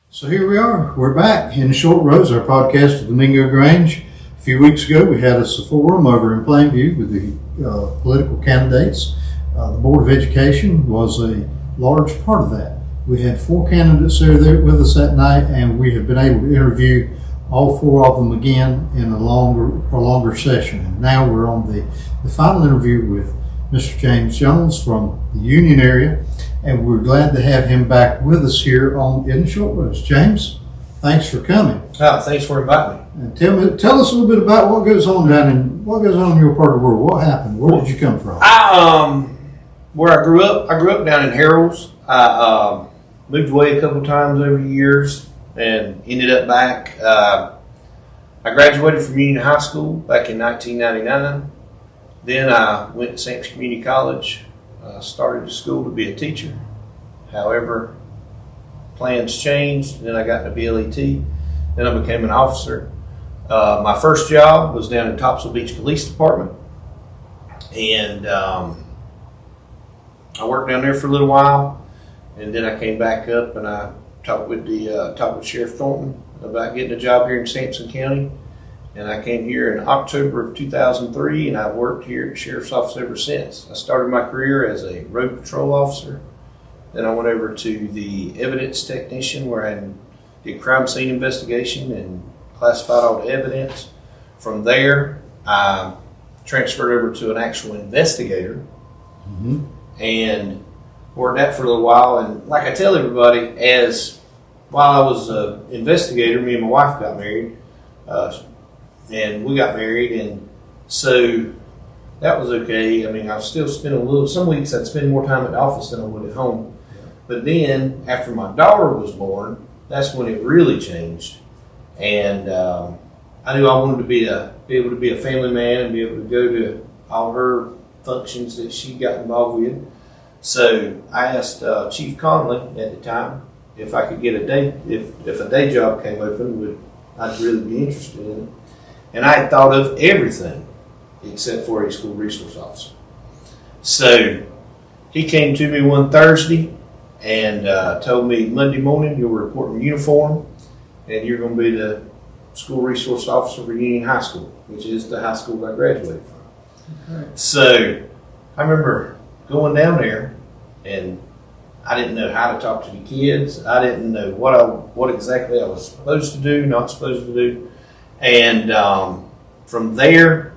So here we are. We're back in Short Rows, our podcast of Domingo Grange. A few weeks ago, we had a forum over in Plainview with the political candidates. The Board of Education was a large part of that. We had 4 candidates there with us that night, and we have been able to interview all 4 of them again in a longer session. And now we're on the final interview with Mr. James Jones from the Union area, and we're glad to have him back with us here in the Short Rows. James, thanks for coming. Thanks for inviting me. And tell us a little bit about what goes on in your part of the world. What happened? Where did you come from? Where I grew up down in Harrells. I moved away a couple times over the years and ended up back. I graduated from Union High School back in 1999. Then I went to Sampson Community College. Started school to be a teacher. However, plans changed. Then I got into BLET. Then I became an officer. My first job was down in Topsail Beach Police Department, and I worked down there for a little while. And then I came back up and I talked with Sheriff Thornton about getting a job here in Sampson County. And I came here in October of 2003, and I've worked here at the Sheriff's Office ever since. I started my career as a road patrol officer. Then I went over to the evidence technician where I did crime scene investigation and classified all the evidence. From there, I transferred over to an actual investigator and worked that for a little while. And like I tell everybody, while I was an investigator, me and my wife got married. And we got married, and so that was okay. I mean, I was still spending some weeks I'd spend more time at the office than I would at home. But then, after my daughter was born, that's when it really changed. And I knew I wanted to be able to be a family man and be able to go to all her functions that she got involved with. So I asked Chief Conley at the time if I could get if a day job came open, I'd really be interested in it. And I had thought of everything except for a school resource officer. So he came to me one Thursday and told me Monday morning you'll report in uniform and you're going to be the school resource officer for Union High School, which is the high school I graduated from. Okay. So I remember going down there, and I didn't know how to talk to the kids. I didn't know what exactly I was supposed to do, not supposed to do. And from there,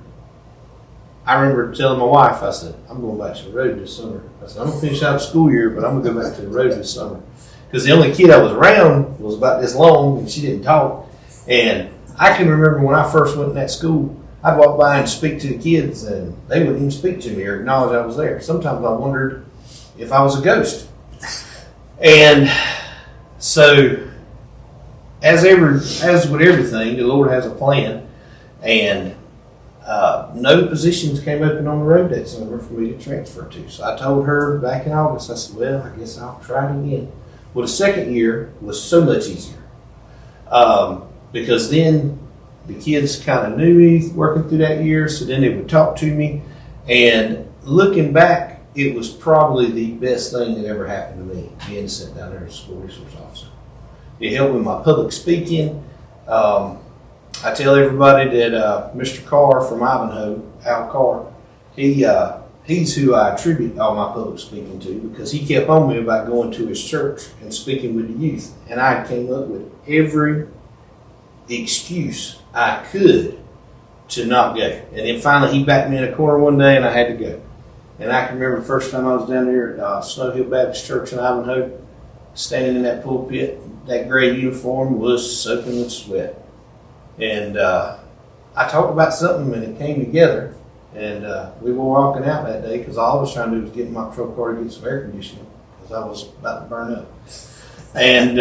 I remember telling my wife, I said, I'm going back to the road this summer. I said, I'm going to finish out the school year, but I'm going to go back to the road this summer. Because the only kid I was around was about this long, and she didn't talk. And I can remember when I first went in that school, I'd walk by and speak to the kids, and they wouldn't even speak to me or acknowledge I was there. Sometimes I wondered if I was a ghost. And so, as with everything, the Lord has a plan, and no positions came open on the road that summer for me to transfer to. So I told her back in August, I said, well, I guess I'll try it again. Well, the second year was so much easier because then the kids kind of knew me working through that year, so then they would talk to me. And looking back, it was probably the best thing that ever happened to me, being sent down there as a school resource officer. It helped with my public speaking. I tell everybody that Mr. Carr from Ivanhoe, Al Carr, he's who I attribute all my public speaking to, because he kept on me about going to his church and speaking with the youth. And I came up with every excuse I could to not go. And then finally he backed me in a corner one day and I had to go. And I can remember the first time I was down there at Snow Hill Baptist Church in Ivanhoe, standing in that pulpit, that gray uniform was soaking with sweat. And I talked about something and it came together. And we were walking out that day because all I was trying to do was get in my truck car to get some air conditioning because I was about to burn up. And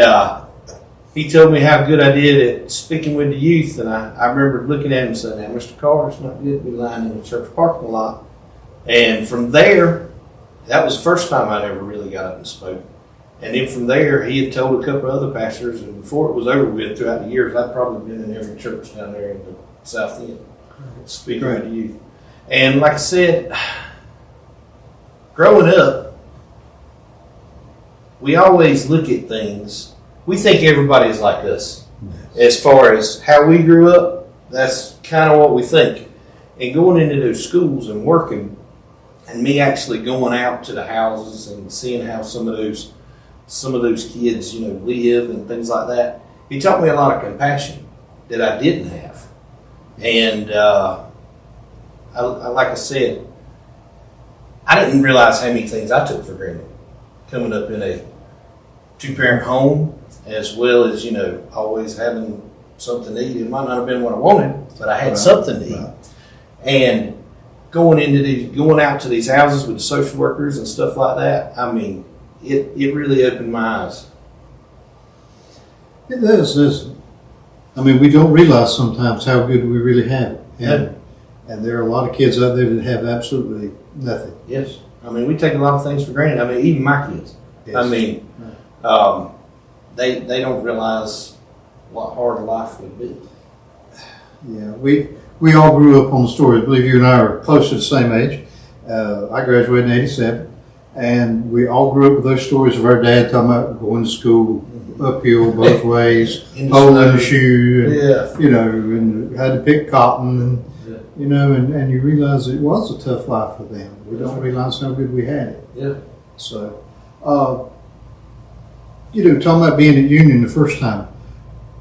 he told me how good I did at speaking with the youth. And I remember looking at him and saying, now, Mr. Carr, it's not good to be lying in the church parking lot. And from there, that was the first time I'd ever really got up and spoke. And then from there, he had told a couple of other pastors, and before it was over with, throughout the years, I'd probably been in every church down there in the South End, speaking with the youth. And like I said, growing up, we always look at things we think everybody is like us. As far as how we grew up, that's kind of what we think. And going into those schools and working, and me actually going out to the houses and seeing how some of those kids, live and things like that, it taught me a lot of compassion that I didn't have. And like I said, I didn't realize how many things I took for granted coming up in a two-parent home, as well as, always having something to eat. It might not have been what I wanted, but I had something to eat. Right. And going out to these houses with the social workers and stuff like that, I mean, it really opened my eyes. It does. I mean, we don't realize sometimes how good we really have it. And there are a lot of kids out there that have absolutely nothing. Yes. I mean, we take a lot of things for granted. I mean, even my kids. Yes. I mean, they don't realize what hard life would be. Yeah, we all grew up on the story. I believe you and I are close to the same age. I graduated in '87, and we all grew up with those stories of our dad talking about going to school uphill both ways, holding the shoe, and, and had to pick cotton, and you realize it was a tough life for them. We don't realize how good we had it. Yeah. So, talking about being at Union the first time,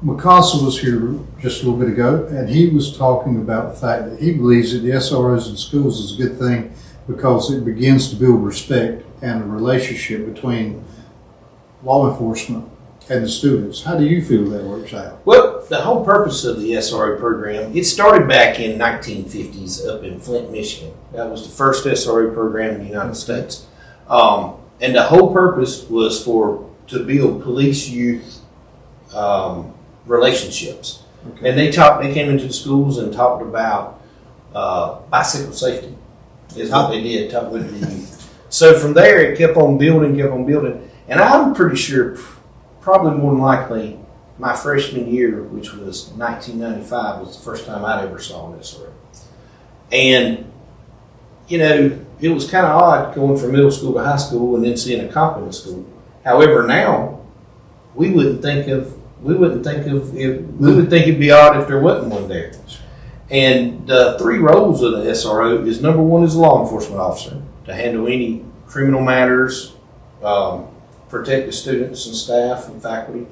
McCausland was here just a little bit ago, and he was talking about the fact that he believes that the SROs in schools is a good thing because it begins to build respect and a relationship between law enforcement and the students. How do you feel that works out? Well, the whole purpose of the SRO program, it started back in 1950s up in Flint, Michigan. That was the first SRO program in the United States. And the whole purpose was to build police-youth relationships. Okay. And they came into the schools and talked about bicycle safety is what they did, talk with the youth. So from there, it kept on building. And I'm pretty sure, probably more than likely, my freshman year, which was 1995, was the first time I'd ever saw an SRO. And, it was kind of odd going from middle school to high school and then seeing a cop in the school. However, now, we would think it'd be odd if there wasn't one there. And the three roles of the SRO is, number one is a law enforcement officer to handle any criminal matters, protect the students and staff and faculty.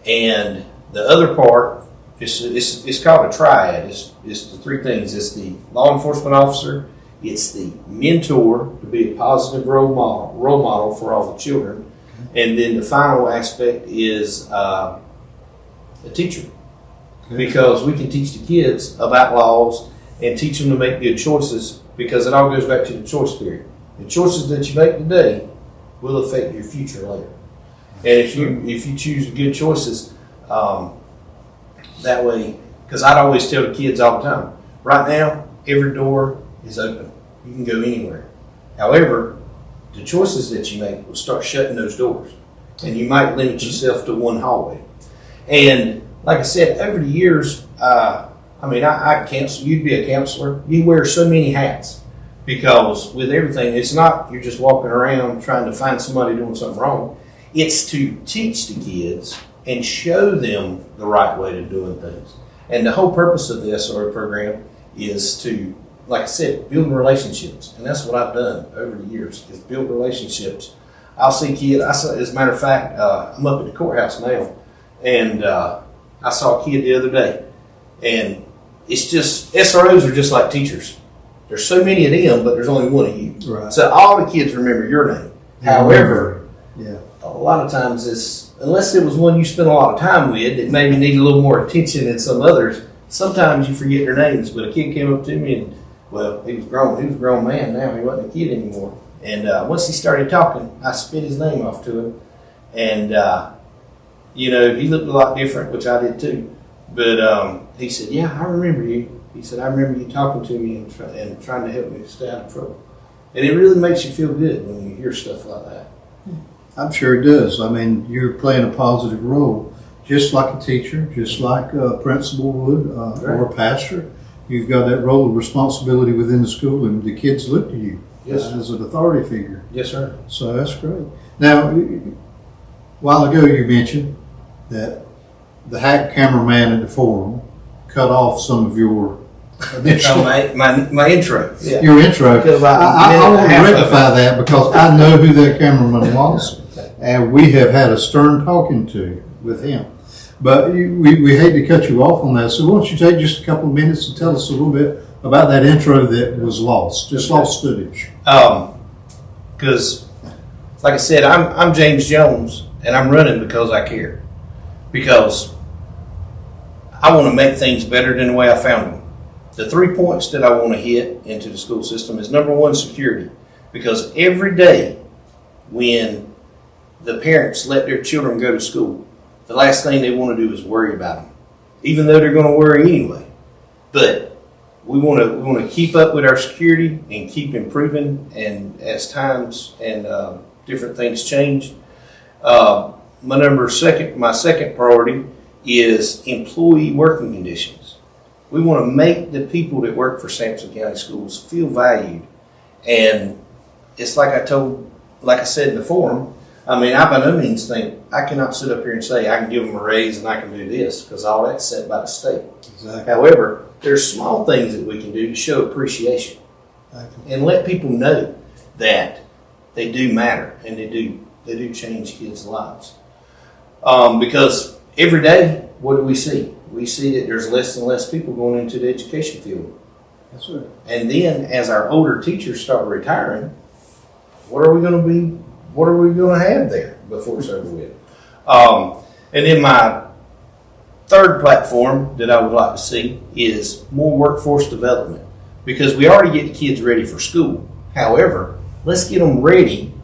And the other part, it's called a triad. It's the three things. It's the law enforcement officer, it's the mentor to be a positive role model for all the children, and then the final aspect is a teacher. Because we can teach the kids about laws and teach them to make good choices, because it all goes back to the choice theory. The choices that you make today will affect your future later. And if you choose good choices, that way, because I'd always tell the kids all the time, right now, every door is open. You can go anywhere. However, the choices that you make will start shutting those doors, and you might limit yourself to one hallway. And like I said, over the years, I counsel. You'd be a counselor. You wear so many hats, because with everything, it's not you're just walking around trying to find somebody doing something wrong. It's to teach the kids and show them the right way to doing things. And the whole purpose of the SRO program is to, like I said, build relationships. And that's what I've done over the years, is build relationships. I'll see kids. As a matter of fact, I'm up at the courthouse now, and I saw a kid the other day, and it's just, SROs are just like teachers. There's so many of them, but there's only one of you. Right. So all the kids remember your name. However, a lot of times unless it was one you spent a lot of time with that maybe needed a little more attention than some others, sometimes you forget their names. But a kid came up to me and, he was a grown man now. He wasn't a kid anymore. And once he started talking, I spit his name off to him. And, he looked a lot different, which I did too. But he said, yeah, I remember you. He said, I remember you talking to me and trying to help me stay out of trouble. And it really makes you feel good when you hear stuff like that. I'm sure it does. I mean, you're playing a positive role, just like a teacher, just like a principal would, or a pastor. You've got that role of responsibility within the school, and the kids look to you as an authority figure. Yes, sir. So that's great. Now, while ago you mentioned that the hack cameraman at the forum cut off some of your initial, my intro. Yeah. your intro. Because I want to half of rectify that because I know who that cameraman was, and we have had a stern talking to with him. But we hate to cut you off on that, so why don't you take just a couple of minutes and tell us a little bit about that intro that was lost, just lost footage. Because, like I said, I'm James Jones, and I'm running because I care. Because I want to make things better than the way I found them. The 3 points that I want to hit into the school system is number one, security. Because every day when the parents let their children go to school, the last thing they want to do is worry about them, even though they're going to worry anyway. But we want to keep up with our security and keep improving. And as times and different things change, my second priority is employee working conditions. We want to make the people that work for Sampson County Schools feel valued. And it's like I said in the forum, I mean, I by no means think I cannot sit up here and say I can give them a raise and I can do this, because all that's set by the state. Exactly. However, there's small things that we can do to show appreciation and let people know that they do matter and they do change kids' lives. Because every day, what do we see? We see that there's less and less people going into the education field. That's right. And then as our older teachers start retiring, what are we going to have there before it's over with? And then my third platform that I would like to see is more workforce development, because we already get the kids ready for school. However, let's get them ready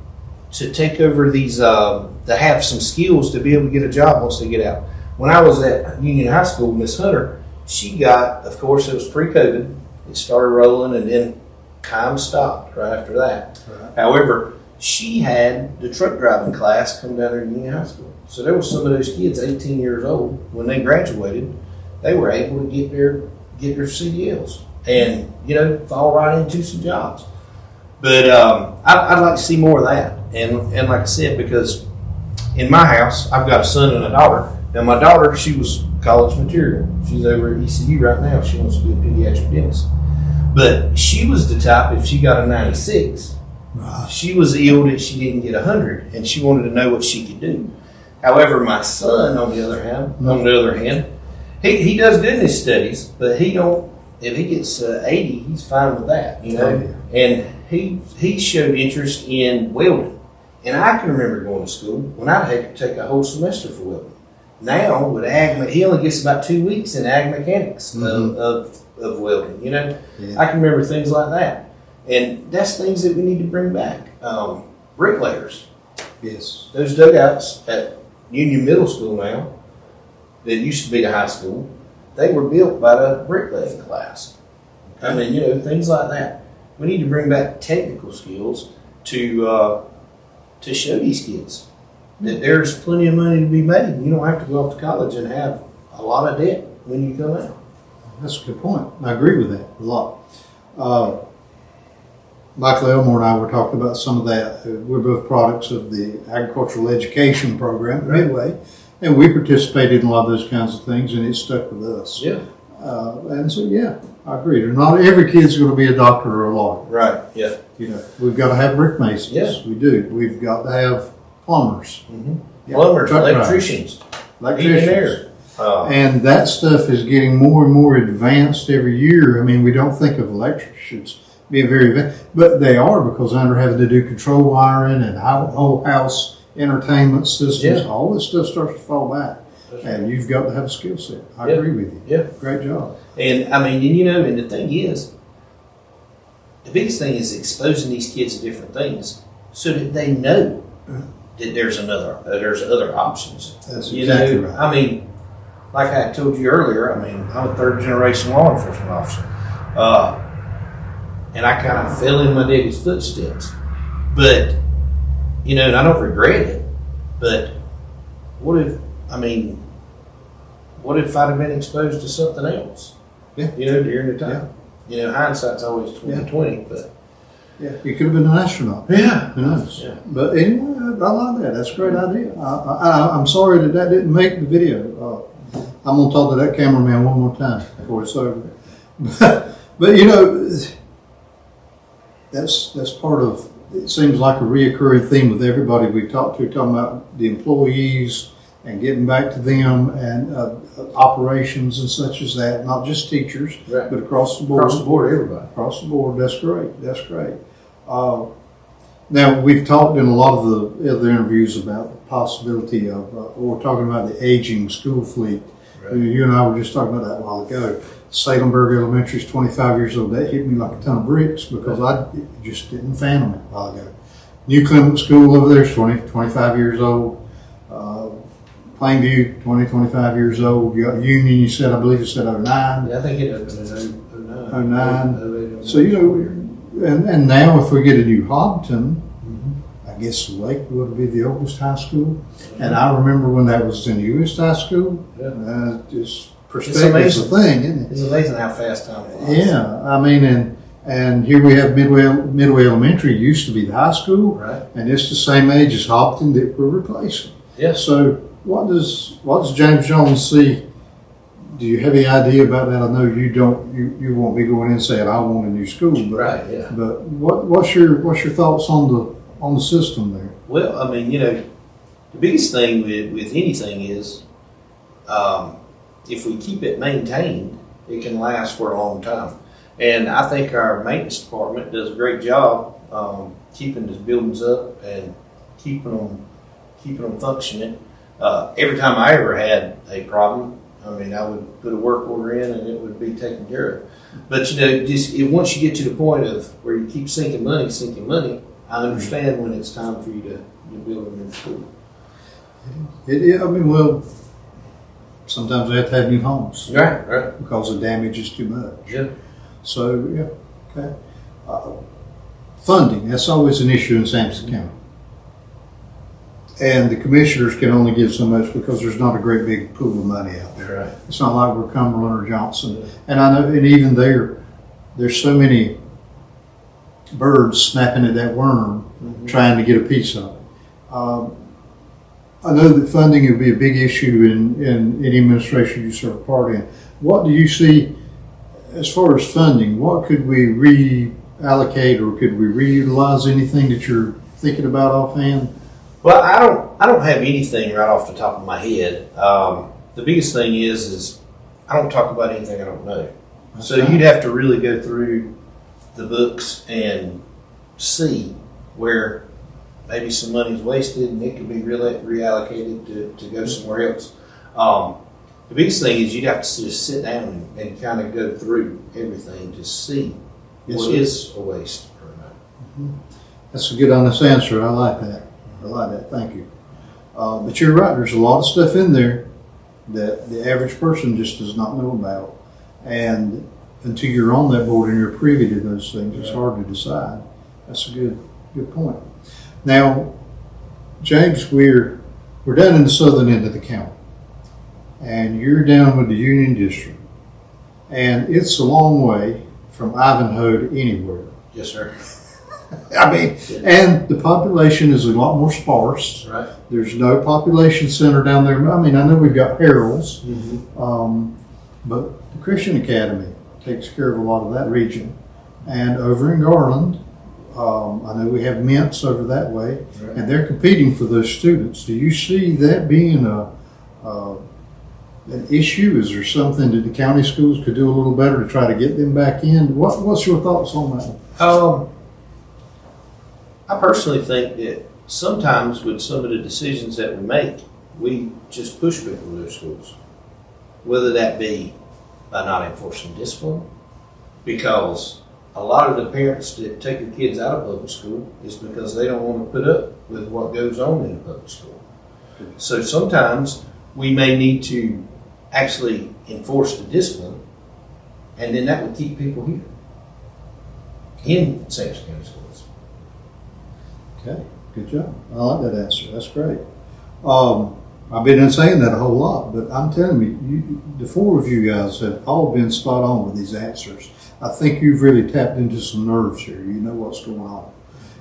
to take over these, to have some skills to be able to get a job once they get out. When I was at Union High School, Miss Hunter, she got, of course, it was pre-COVID. It started rolling, and then time stopped right after that. Right. However, she had the truck driving class come down there at Union High School. So there was some of those kids, 18 years old, when they graduated, they were able to get their CDLs and, fall right into some jobs. But I'd like to see more of that. And like I said, because in my house, I've got a son and a daughter. Now, my daughter, she was college material. She's over at ECU right now. She wants to be a pediatric dentist. But she was the type, if she got a 96, she was ill that she didn't get 100, and she wanted to know what she could do. However, my son, on the other hand, he does good in his studies, but if he gets 80, he's fine with that, And he showed interest in welding. And I can remember going to school when I had to take a whole semester for welding. Now, with he only gets about 2 weeks in ag mechanics of welding, Yeah. I can remember things like that. And that's things that we need to bring back. Bricklayers. Yes. Those dugouts at Union Middle School now, that used to be the high school, they were built by the bricklaying class. I mean, things like that. We need to bring back technical skills to show these kids that there's plenty of money to be made. You don't have to go off to college and have a lot of debt when you come out. That's a good point. I agree with that a lot. Michael Elmore and I were talking about some of that. We're both products of the agricultural education program at Midway, and we participated in a lot of those kinds of things, and it stuck with us. Yeah. And so, yeah, I agree. Not every kid's going to be a doctor or a lawyer. Right, yeah. We've got to have brick masons. Yeah. We do. We've got to have plumbers. Mm-hmm. Yeah. Plumbers, electricians. Electricians. And that stuff is getting more and more advanced every year. I mean, we don't think of electricians being very advanced, but they are, because they're having to do control wiring and whole house entertainment systems. Yeah. All this stuff starts to fall back. And you've got to have a skill set. I agree with you. Yeah. Great job. And I mean, and the thing is, the biggest thing is exposing these kids to different things so that they know that there's other options. That's exactly right. I mean, like I told you earlier, I'm a third generation law enforcement officer. And I kind of fell in my daddy's footsteps. But, and I don't regret it, but what if I'd have been exposed to something else? Yeah. During the time. Hindsight's always 20/20, but Yeah, you could have been an astronaut. Yeah. Who knows? Yeah. But anyway, I like that. That's a great idea. I'm sorry that didn't make the video. I'm going to talk to that cameraman one more time before it's over. But you know, that's part of, it seems like a reoccurring theme with everybody we've talked to, talking about the employees and getting back to them and operations and such as that, not just teachers, Right. but across the board. Across the board, everybody. Across the board, that's great. That's great. Now, we've talked in a lot of the other interviews about the possibility of, we're talking about the aging school fleet. Right. You and I were just talking about that a while ago. Salemburg Elementary is 25 years old. That hit me like a ton of bricks because I just didn't fathom it a while ago. New Clement School over there is 25 years old. Plainview, 25 years old. You got Union, you said, I believe you said 09. Yeah, I think it opened in 09. 09. So, you know, and now if we get a new Hobton, I guess Lakewood would be the oldest high school. And I remember when that was in U.S. high school. Yeah. Just perspective's a thing, isn't it? It's amazing how fast time flies. Yeah, I mean, and here we have Midway Elementary used to be the high school, Right. and it's the same age as Hobton that we're replacing. Yeah. So what does James Jones see? Do you have any idea about that? I know you don't. You won't be going in saying I want a new school, but Right. Yeah. But what's your thoughts on the system there? Well, I mean, you know, the biggest thing with anything is if we keep it maintained, it can last for a long time. And I think our maintenance department does a great job keeping these buildings up and keeping them functioning. Every time I ever had a problem, I mean, I would put a work order in and it would be taken care of. But you know, once you get to the point of where you keep sinking money, I understand when it's time for you to build a new school. I mean, well, sometimes we have to have new homes, Right. because the damage is too much. Yeah. So yeah, okay. Funding, that's always an issue in Sampson County. And the commissioners can only give so much because there's not a great big pool of money out there. Right. It's not like we're Cumberland or Johnson. And I know, and even there's so many birds snapping at that worm, trying to get a piece of it. I know that funding would be a big issue in any administration you serve part in. What do you see as far as funding? What could we reallocate, or could we reutilize anything that you're thinking about offhand? Well, I don't have anything right off the top of my head. The biggest thing is I don't talk about anything I don't know. So you'd have to really go through the books and see where maybe some money is wasted and it could be reallocated to go somewhere else. The biggest thing is you'd have to just sit down and kind of go through everything to see what is a waste or not. That's a good, honest answer. I like that. Thank you. But you're right. There's a lot of stuff in there that the average person just does not know about. And until you're on that board and you're privy to those things, it's hard to decide. That's a good point. Now, James, we're down in the southern end of the county, and you're down with the Union District, and it's a long way from Ivanhoe to anywhere. Yes, sir. I mean, and the population is a lot more sparse. Right. There's no population center down there. I mean, I know we've got Harold's, but the Christian Academy takes care of a lot of that region. And over in Garland, I know we have Mints over that way, and they're competing for those students. Do you see that being an issue? Is there something that the county schools could do a little better to try to get them back in? What's your thoughts on that? I personally think that sometimes with some of the decisions that we make, we just push people to their schools. Whether that be by not enforcing discipline, because a lot of the parents that take their kids out of public school is because they don't want to put up with what goes on in the public school. So sometimes we may need to actually enforce the discipline, and then that would keep people here in Sampson County schools. Okay, good job. I like that answer. That's great. I've been saying that a whole lot, but I'm telling you, the four of you guys have all been spot on with these answers. I think you've really tapped into some nerves here. You know what's going on.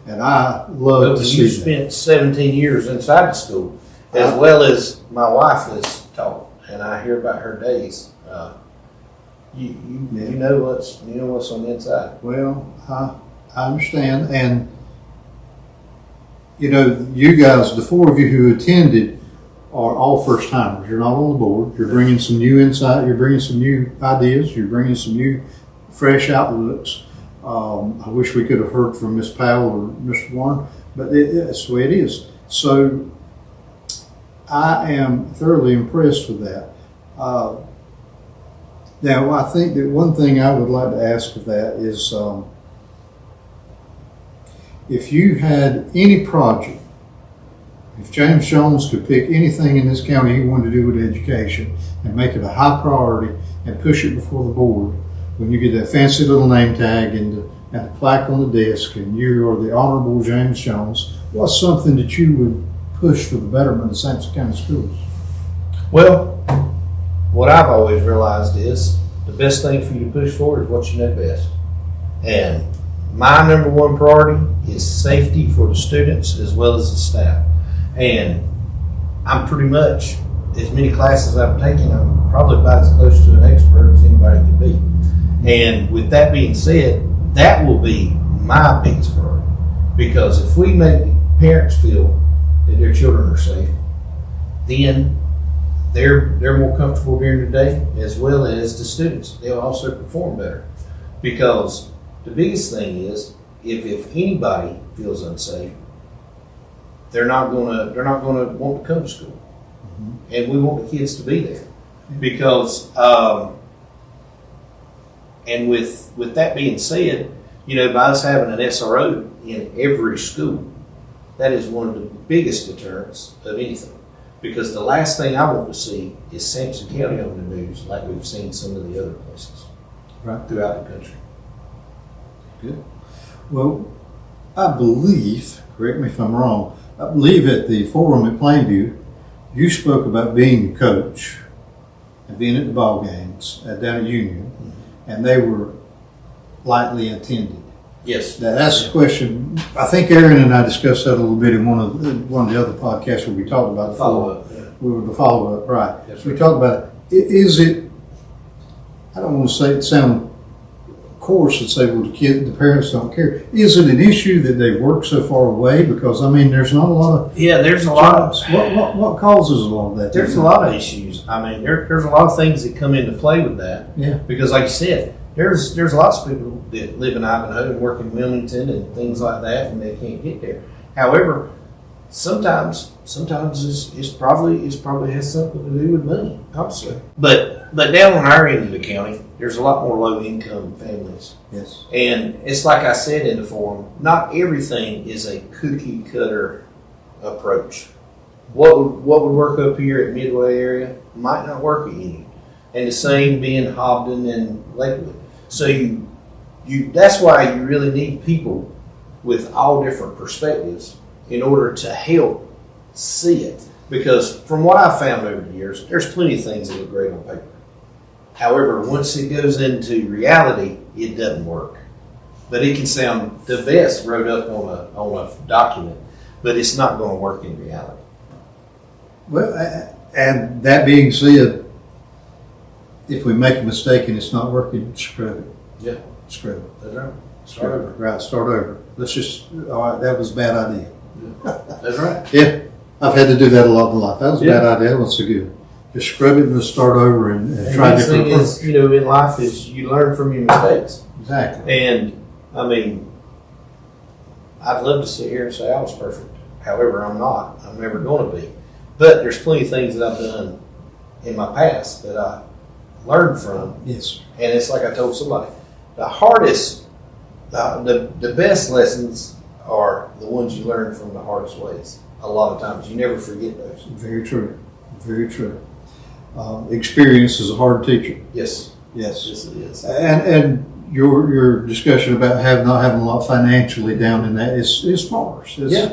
And I love Well, to you see spent 17 years inside the school, as well as my wife has taught, and I hear about her days. You know what's on the inside. Well, I understand. And, you guys, the four of you who attended, are all first timers. You're not on the board. You're bringing some new insight. You're bringing some new ideas. You're bringing some new, fresh outlooks. I wish we could have heard from Miss Powell or Mr. Warren, but that's the way it is. So I am thoroughly impressed with that. Now, I think that one thing I would like to ask of that is if you had any project, if James Jones could pick anything in this county he wanted to do with education and make it a high priority and push it before the board, when you get that fancy little name tag and the plaque on the desk and you are the Honorable James Jones, what's something that you would push for the betterment of Sampson County schools? Well, what I've always realized is the best thing for you to push for is what you know best. And my number one priority is safety for the students as well as the staff. And I'm pretty much, as many classes I've taken, I'm probably about as close to an expert as anybody could be. And with that being said, that will be my biggest priority. Because if we make parents feel that their children are safe, then they're more comfortable during the day, as well as the students. They'll also perform better. Because the biggest thing is, if anybody feels unsafe, they're not gonna want to come to school. Mm-hmm. And we want the kids to be there. Because and with that being said, by us having an SRO in every school, that is one of the biggest deterrents of anything. Because the last thing I want to see is Sampson County on the news like we've seen some of the other places throughout the country. Good. Well, I believe, correct me if I'm wrong, I believe at the forum at Plainview, you spoke about being a coach and being at the ball games down at Union, and they were lightly attended. Yes. That's the question. I think Aaron and I discussed that a little bit in one of the other podcasts where we talked about the follow-up. Yeah. We were the follow-up, right. Yes, so we talked about it. Is it, I don't want to say it sound coarse and say, well, the parents don't care. Is it an issue that they work so far away? Because, there's not a lot of there's a lot of what causes a lot of that? There's a lot of issues. There's a lot of things that come into play with that. Yeah. Because like you said, there's lots of people that live in Ivanhoe and work in Wilmington and things like that, and they can't get there. However, sometimes it's probably has something to do with money, obviously. But down on our end of the county, there's a lot more low income families. Yes. And it's like I said in the forum, not everything is a cookie cutter approach. What would work up here at Midway area might not work at Union. And the same being Hobden and Lakewood. So that's why you really need people with all different perspectives in order to help see it. Because from what I've found over the years, there's plenty of things that look great on paper. However, once it goes into reality, it doesn't work. But it can sound the best wrote up on a document, but it's not going to work in reality. Well, and that being said, if we make a mistake and it's not working, scrub it. Yeah. Scrub it. That's right. Start over. Right, start over. Let's just, all right, that was a bad idea. Yeah. That's right. Yeah, I've had to do that a lot in life. That was a bad idea. That wasn't so good. Just scrub it and let's start over and try different things. The thing is, in life is you learn from your mistakes. Exactly. And, I'd love to sit here and say I was perfect. However, I'm not. I'm never going to be. But there's plenty of things that I've done in my past that I learned from. Yes. And it's like I told somebody, the hardest, the best lessons are the ones you learn from the hardest ways. A lot of times. You never forget those. Very true. Very true. Experience is a hard teacher. Yes. Yes. Yes, it is. And your discussion about not having a lot financially down in that is sparse. It is.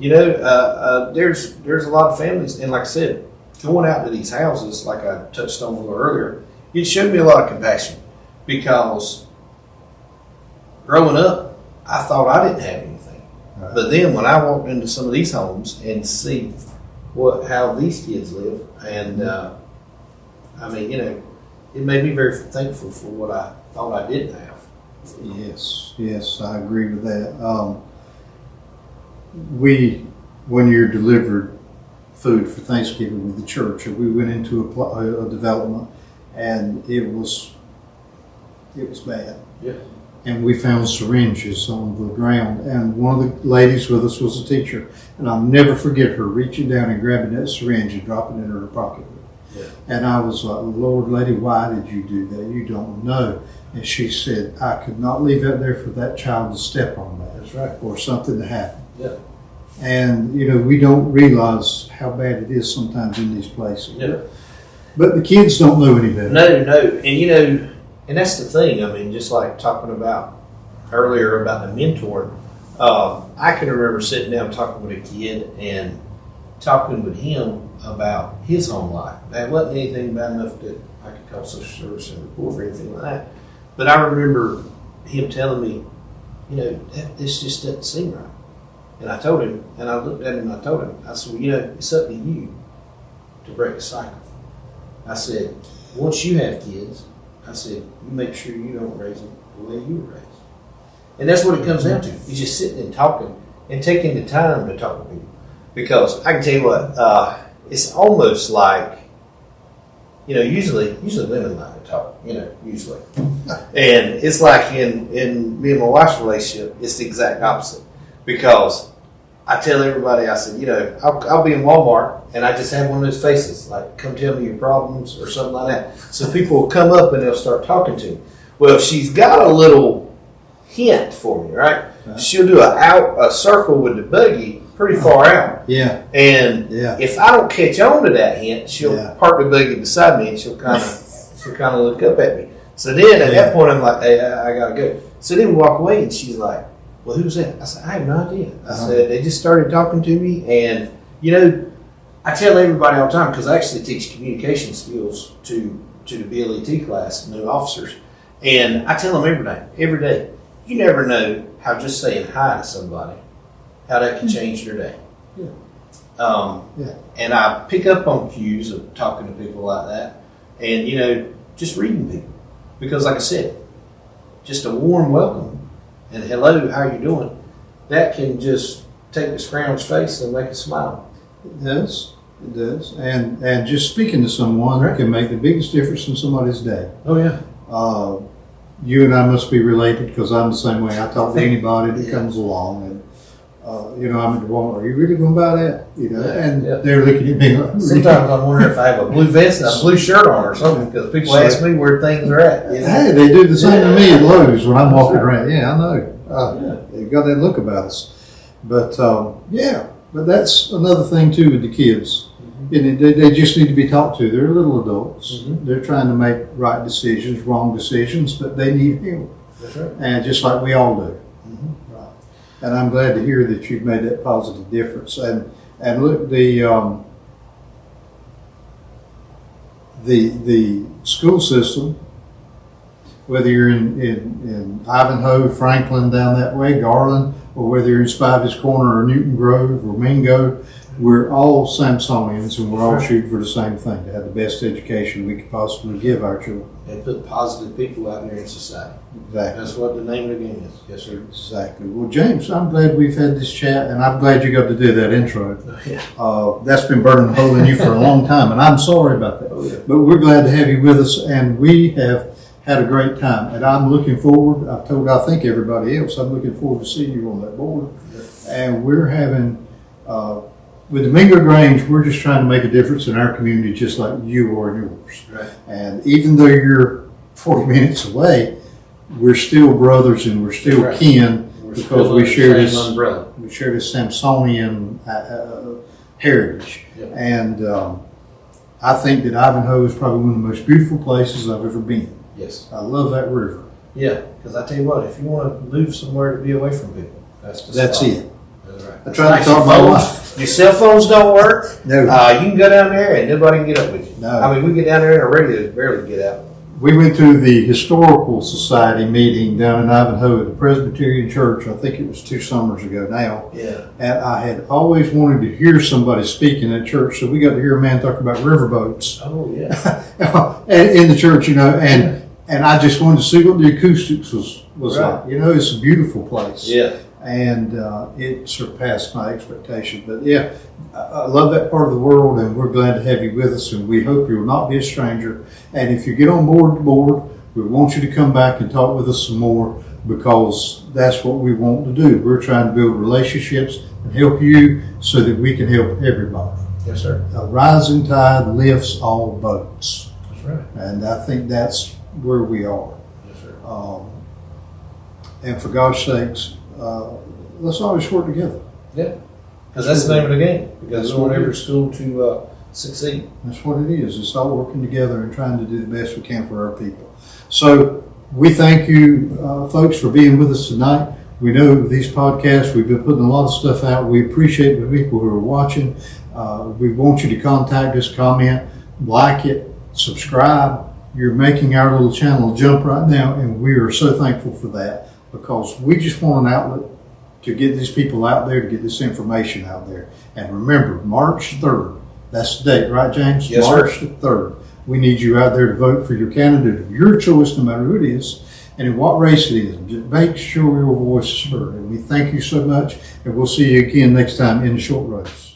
There's a lot of families, and like I said, going out to these houses, like I touched on a little earlier, it showed me a lot of compassion. because growing up, I thought I didn't have anything. Right. But then when I walked into some of these homes and see how these kids live, and I mean, it made me very thankful for what I thought I didn't have. Yes, I agree with that. When you're delivered food for Thanksgiving with the church, we went into a development, and it was bad. Yeah. And we found syringes on the ground, and one of the ladies with us was a teacher, and I'll never forget her reaching down and grabbing that syringe and dropping it in her pocket. Yeah. And I was like, Lord, lady, why did you do that? You don't know. And she said, I could not leave that there for that child to step on that. That's right. Or something to happen. Yeah. And, we don't realize how bad it is sometimes in these places. Yeah. But the kids don't know any better. No. And, and that's the thing. I mean, just like talking about earlier about the mentoring, I can remember sitting down talking with a kid and talking with him about his home life. Now, it wasn't anything bad enough that I could call social service and report or anything like that. But I remember him telling me, this just doesn't seem right. And I told him, and I looked at him and I told him, I said, well, it's up to you to break the cycle. I said, once you have kids, I said, you make sure you don't raise them the way you were raised. And that's what it comes down to. You're just sitting and talking and taking the time to talk to people. Because I can tell you what, it's almost like, usually women like to talk, usually. And it's like in me and my wife's relationship, it's the exact opposite. Because I tell everybody, I said, I'll be in Walmart and I just have one of those faces, like, come tell me your problems or something like that. So people will come up and they'll start talking to me. Well, she's got a little hint for me, right? She'll do a circle with the buggy pretty far out. Yeah. And if I don't catch on to that hint, she'll park the buggy beside me and she'll kind of look up at me. So then at that point I'm like, hey, I gotta go. So then we walk away and she's like, well, who's that? I said, I have no idea. I said, they just started talking to me, and I tell everybody all the time, because I actually teach communication skills to the BLET class, new officers, and I tell them every day, you never know how just saying hi to somebody, how that can change their day. Yeah. And I pick up on cues of talking to people like that, and just reading people, because like I said, just a warm welcome and hello, how you doing, that can just take the scrounge face and make a smile. It does. And just speaking to someone can make the biggest difference in somebody's day. Oh, yeah. You and I must be related, because I'm the same way. I talk to anybody that comes along, and I'm at the Walmart. Are you really going to buy that? And they're looking at me like. Sometimes I wonder if I have a blue vest and a blue shirt on or something, because people ask me where things are at. Hey, they do the same to me at Lowe's when I'm walking around. Yeah, I know. They've got that look about us. But but that's another thing too with the kids. And they just need to be talked to. They're little adults. Mm-hmm. They're trying to make right decisions, wrong decisions, but they need help. That's right. And just like we all do. Mm-hmm. Right. And I'm glad to hear that you've made that positive difference. And look, the school system, whether you're in Ivanhoe, Franklin, down that way, Garland, or whether you're in Spivey's Corner or Newton Grove or Mingo, we're all Sampsonians, and we're all shooting for the same thing, to have the best education we could possibly give our children. And put positive people out there in society. Exactly. That's what the name of the game is. Yes, sir. Exactly. Well, James, I'm glad we've had this chat, and I'm glad you got to do that intro. That's been burning a hole in you for a long time, and I'm sorry about that. But we're glad to have you with us, and we have had a great time. And I'm looking forward, I think everybody else, I'm looking forward to seeing you on that board. And we're having... with Domingo Grange, we're just trying to make a difference in our community, just like you are in yours. Right. And even though you're 40 minutes away, we're still brothers and we're still kin, because we share this Sampsonian heritage. Yep. And I think that Ivanhoe is probably one of the most beautiful places I've ever been. Yes. I love that river. Yeah, because I tell you what, if you want to move somewhere to be away from people, that's it. That's right. I try to talk my wife. Your cell phones don't work. No. You can go down there and nobody can get up with you. No. I mean, we get down there and our radios barely get out. we went to the Historical Society meeting down in Ivanhoe at the Presbyterian Church. I think it was 2 summers ago now. Yeah. And I had always wanted to hear somebody speaking at church, so we got to hear a man talk about riverboats. Oh, yeah. In the church, and I just wanted to see what the acoustics was Right. like. It's a beautiful place. Yeah. And it surpassed my expectation. But yeah, I love that part of the world, and we're glad to have you with us, and we hope you'll not be a stranger. And if you get on board, we want you to come back and talk with us some more, because that's what we want to do. We're trying to build relationships and help you so that we can help everybody. Yes, sir. A rising tide lifts all boats. That's right. And I think that's where we are. Yes, sir. And for God's sakes, let's always work together. Yeah. Because that's the name of the game. Because we want every school to succeed. That's what it is. It's all working together and trying to do the best we can for our people. So we thank you, folks, for being with us tonight. We know these podcasts, we've been putting a lot of stuff out. We appreciate the people who are watching. We want you to contact us, comment, like it, subscribe. You're making our little channel jump right now, and we are so thankful for that, because we just want an outlet to get these people out there, to get this information out there. And remember, March 3rd, that's the date, right, James? Yes, March sir. the 3rd. We need you out there to vote for your candidate of your choice, no matter who it is, and in what race it is. Just make sure your voice is heard. And we thank you so much, and we'll see you again next time in the Short Roads.